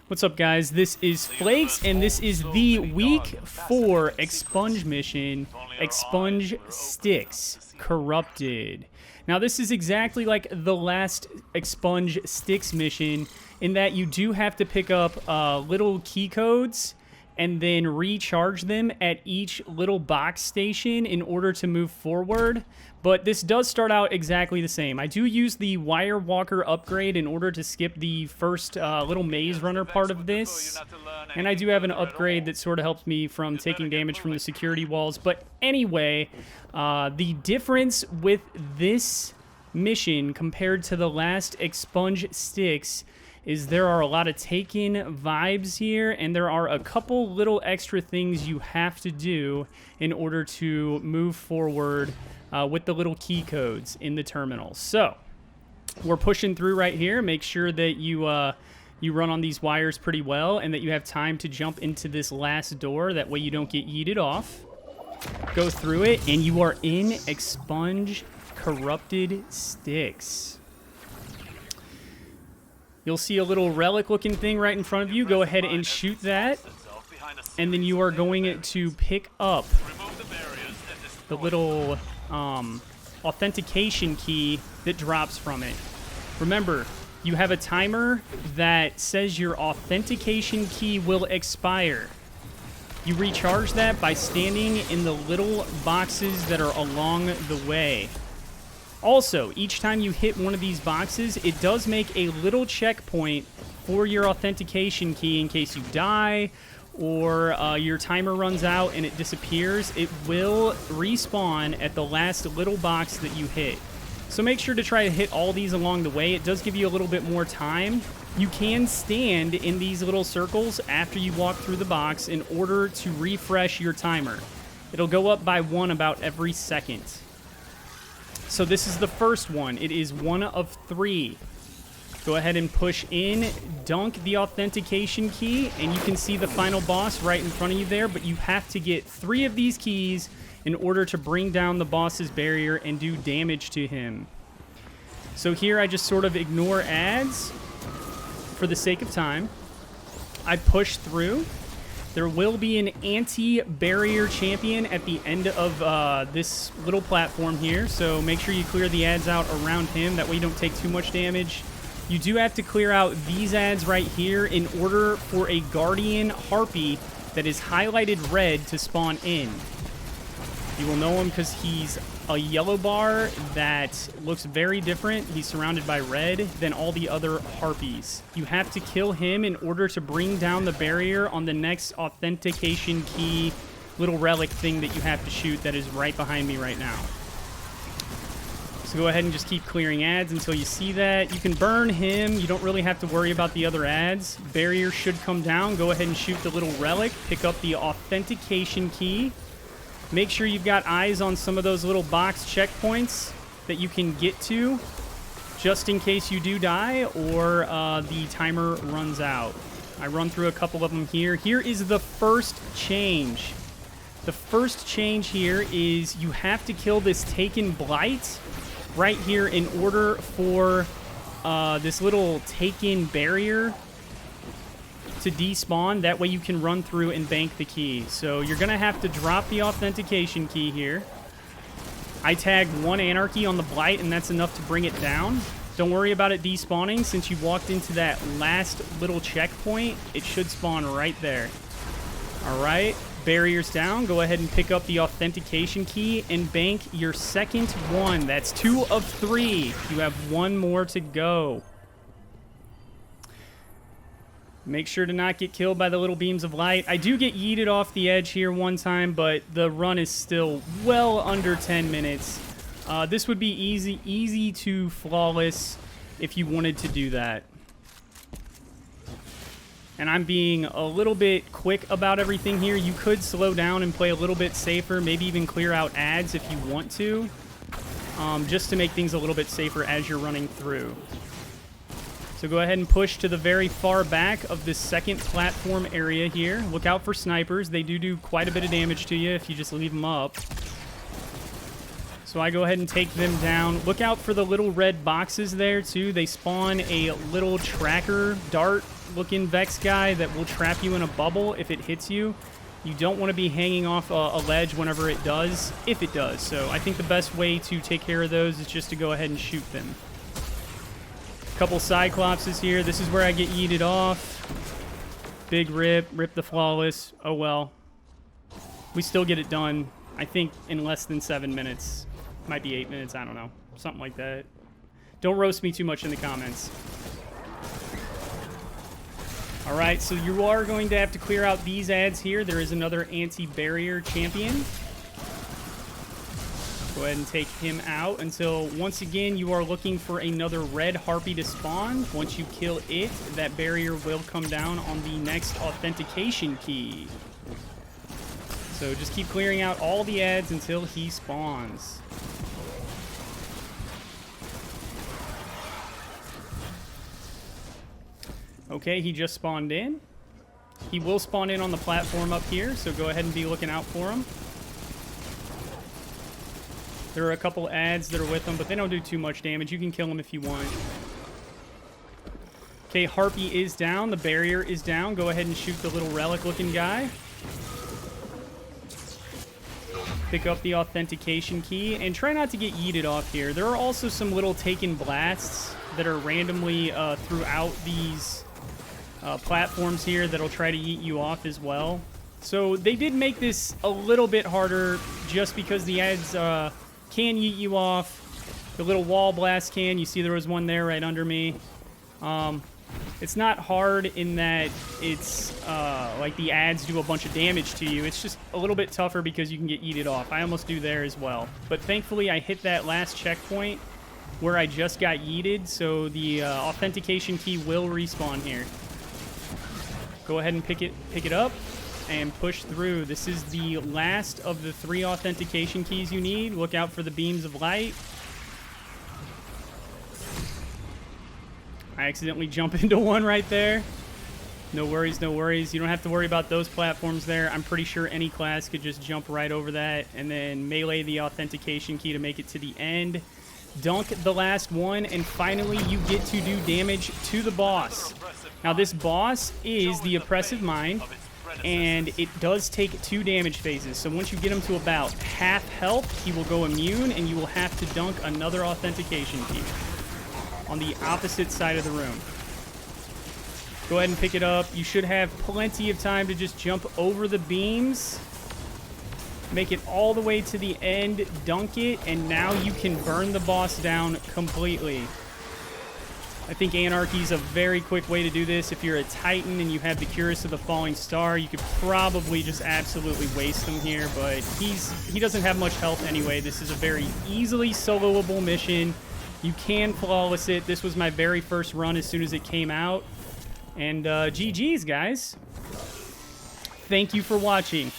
What's up, guys? This is Flakes, and this is the Week 4 Expunge mission, Expunge Styx, Corrupted. Now, this is exactly like the last Expunge Styx mission, in that you do have to pick up little key codes and then recharge them at each little box station in order to move forward. But this does start out exactly the same. I do use the Wire Walker upgrade in order to skip the first little maze runner part of this. And I do have an upgrade that sort of helps me from taking damage from the security walls. But anyway, the difference with this mission compared to the last Expunge Styx is there are a lot of Taken vibes here, and there are a couple little extra things you have to do in order to move forward with the little key codes in the terminal. So we're pushing through right here. Make sure that you run on these wires pretty well and that you have time to jump into this last door. That way you don't get yeeted off. Go through it, and you are in Expunge Corrupted Styx. You'll see a little relic-looking thing right in front of you. Go ahead and shoot that, and then you are going to pick up the little authentication key that drops from it. Remember, you have a timer that says your authentication key will expire. You recharge that by standing in the little boxes that are along the way. Also, each time you hit one of these boxes, it does make a little checkpoint for your authentication key in case you die or your timer runs out and it disappears. It will respawn at the last little box that you hit. So make sure to try to hit all these along the way. It does give you a little bit more time. You can stand in these little circles after you walk through the box in order to refresh your timer. It'll go up by 1 about every second. So this is the first one. It is 1 of 3. Go ahead and push in, dunk the authentication key, and you can see the final boss right in front of you there, but you have to get 3 of these keys in order to bring down the boss's barrier and do damage to him. So here I just sort of ignore ads for the sake of time. I push through. There will be an anti-barrier champion at the end of this little platform here, so make sure you clear the ads out around him. That way you don't take too much damage. You do have to clear out these ads right here in order for a Guardian Harpy that is highlighted red to spawn in. You will know him because he's a yellow bar that looks very different. He's surrounded by red than all the other harpies. You have to kill him in order to bring down the barrier on the next authentication key little relic thing that you have to shoot that is right behind me right now. So go ahead and just keep clearing ads until you see that. You can burn him. You don't really have to worry about the other ads. Barrier should come down. Go ahead and shoot the little relic. Pick up the authentication key. Make sure you've got eyes on some of those little box checkpoints that you can get to just in case you do die or the timer runs out. I run through a couple of them here. Here is the first change. The first change here is you have to kill this Taken Blight right here in order for this little Taken barrier to despawn. That way you can run through and bank the key. So you're gonna have to drop the authentication key here. I tagged 1 Anarchy on the Blight, and that's enough to bring it down. Don't worry about it despawning. Since you walked into that last little checkpoint, it should spawn right there. Alright, barrier's down. Go ahead and pick up the authentication key and bank your second one. That's 2 of 3. You have 1 more to go. Make sure to not get killed by the little beams of light. I do get yeeted off the edge here one time, but the run is still well under 10 minutes. This would be easy to flawless if you wanted to do that. And I'm being a little bit quick about everything here. You could slow down and play a little bit safer, maybe even clear out ads if you want to, just to make things a little bit safer as you're running through. So go ahead and push to the very far back of this second platform area here. Look out for snipers. They do quite a bit of damage to you if you just leave them up. So I go ahead and take them down. Look out for the little red boxes there too. They spawn a little tracker dart looking Vex guy that will trap you in a bubble if it hits you. You don't want to be hanging off a ledge whenever it does, if it does. So I think the best way to take care of those is just to go ahead and shoot them. Couple Cyclopses here. This is where I get yeeted off. Big rip the flawless. Oh well. We still get it done, I think, in less than 7 minutes. Might be 8 minutes, I don't know. Something like that. Don't roast me too much in the comments. Alright, so you are going to have to clear out these ads here. There is another anti-barrier champion. Go ahead and take him out until, once again, you are looking for another red harpy to spawn. Once you kill it, that barrier will come down on the next authentication key. So just keep clearing out all the ads until he spawns. Okay, he just spawned in. He will spawn in on the platform up here, so go ahead and be looking out for him. There are a couple ads that are with him, but they don't do too much damage. You can kill him if you want. Okay, Harpy is down. The barrier is down. Go ahead and shoot the little relic-looking guy. Pick up the authentication key, and try not to get yeeted off here. There are also some little taken blasts that are randomly throughout these platforms here that'll try to yeet you off as well. So they did make this a little bit harder just because the ads can yeet you off. The little wall blast can. You see there was one there right under me. It's not hard in that it's like the ads do a bunch of damage to you. It's just a little bit tougher because you can get yeeted off. I almost do there as well. But thankfully I hit that last checkpoint where I just got yeeted, so the authentication key will respawn here. Go ahead and pick it up and push through. This is the last of the 3 authentication keys you need. Look out for the beams of light. I accidentally jump into one right there. No worries, no worries. You don't have to worry about those platforms there. I'm pretty sure any class could just jump right over that and then melee the authentication key to make it to the end. Dunk the last one, and finally you get to do damage to the boss. Now this boss is the Oppressive Mind, and it does take 2 damage phases. So once you get him to about half health, he will go immune, and you will have to dunk another authentication key on the opposite side of the room. Go ahead and pick it up. You should have plenty of time to just jump over the beams, make it all the way to the end, dunk it, and now you can burn the boss down completely. I think Anarchy is a very quick way to do this. If you're a Titan and you have the Curus of the Falling Star, you could probably just absolutely waste him here, but he doesn't have much health anyway. This is a very easily soloable mission. You can flawless it. This was my very first run as soon as it came out. And GG's, guys. Thank you for watching.